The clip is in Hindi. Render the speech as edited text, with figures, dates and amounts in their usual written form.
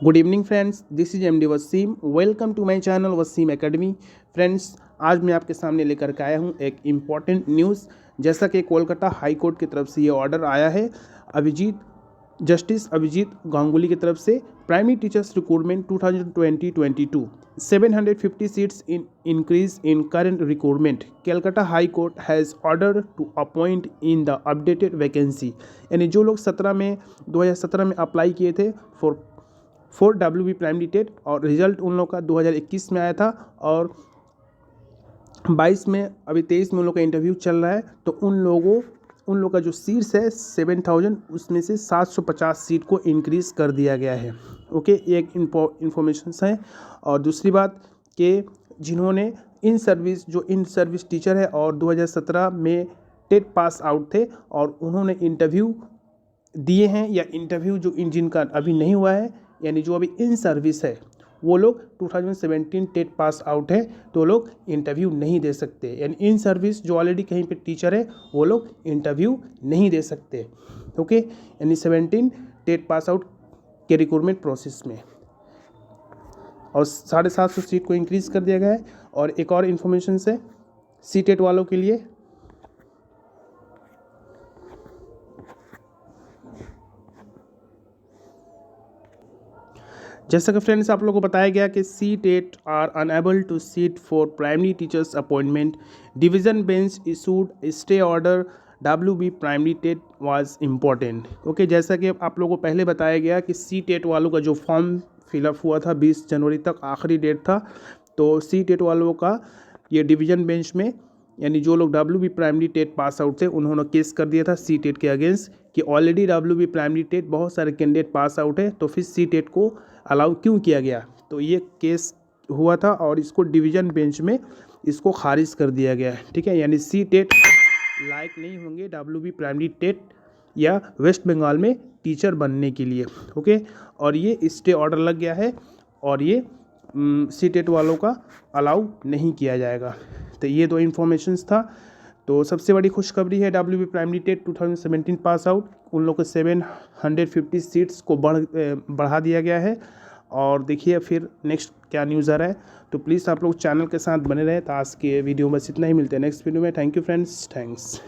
Good evening friends, this is MD Wasim. Welcome to my channel Wasim Academy. Friends, आज मैं आपके सामने लेकर के आया हूं एक इम्पॉर्टेंट न्यूज़। जैसा कि कोलकाता हाई कोर्ट की तरफ से ये ऑर्डर आया है जस्टिस अभिजीत गांगुली की तरफ से, primary teachers recruitment 2020-22 750 seats in increase in current recruitment. Calcutta high court has order to appoint in the updated vacancy. यानी जो लोग 2017 में अप्लाई किए थे फॉर WB प्राइमरी टेट और रिजल्ट उन लोगों का 2021 में आया था और 22 में, अभी 23 में उन लोगों का इंटरव्यू चल रहा है। तो उन लोगों का जो सीट्स है 7000, उसमें से 750 सीट को इंक्रीज़ कर दिया गया है। ओके, ये एक इन्फॉर्मेशन है। और दूसरी बात कि जिन्होंने इन सर्विस टीचर है और 2017 में टेट पास आउट थे और उन्होंने इंटरव्यू दिए हैं, या इंटरव्यू जो जिनका अभी नहीं हुआ है, यानी जो अभी इन सर्विस है, वो लोग 2017 टेट पास आउट है तो वो लोग इंटरव्यू नहीं दे सकते। यानी इन सर्विस जो ऑलरेडी कहीं पे टीचर है वो लोग इंटरव्यू नहीं दे सकते। ओके, यानी 17 टेट पास आउट के रिक्रूटमेंट प्रोसेस में, और 750 सीट को इंक्रीज़ कर दिया गया है। और एक और इन्फॉर्मेशन है सी टेट वालों के लिए। जैसा कि फ्रेंड्स आप लोगों को बताया गया कि C TET are unable to seat for primary teachers appointment, division bench issued stay order, WB primary TET was important. Okay, जैसा कि आप लोगों को पहले बताया गया कि सी टेट वालों का जो फॉर्म फिलअप हुआ था 20 जनवरी तक आखिरी डेट था, तो सी टेट वालों का ये डिवीजन बेंच में, यानी जो लोग WB primary TET pass out थे उन्होंने केस कर दिया था सी टेट के अगेंस्ट कि ऑलरेडी WB प्राइमरी टेट बहुत सारे कैंडिडेट पास आउट है, तो फिर सी टेट को अलाउ क्यों किया गया। तो ये केस हुआ था और इसको डिवीज़न बेंच में इसको खारिज कर दिया गया है। ठीक है, यानी सी टेट लायक नहीं होंगे WB प्राइमरी टेट या वेस्ट बंगाल में टीचर बनने के लिए। ओके, और ये स्टे ऑर्डर लग गया है और ये सी टेट वालों का अलाउ नहीं किया जाएगा। तो ये दो इन्फॉर्मेशंस था। तो सबसे बड़ी खुशखबरी है WB primary TET 2017 pass out, उन लोग को 750 सीट्स को बढ़ा दिया गया है। और देखिए फिर नेक्स्ट क्या न्यूज़ आ रहा है। तो प्लीज़ आप लोग चैनल के साथ बने रहे। तो आज के वीडियो में बस इतना ही, मिलते हैं नेक्स्ट वीडियो में। Thank you friends, thanks.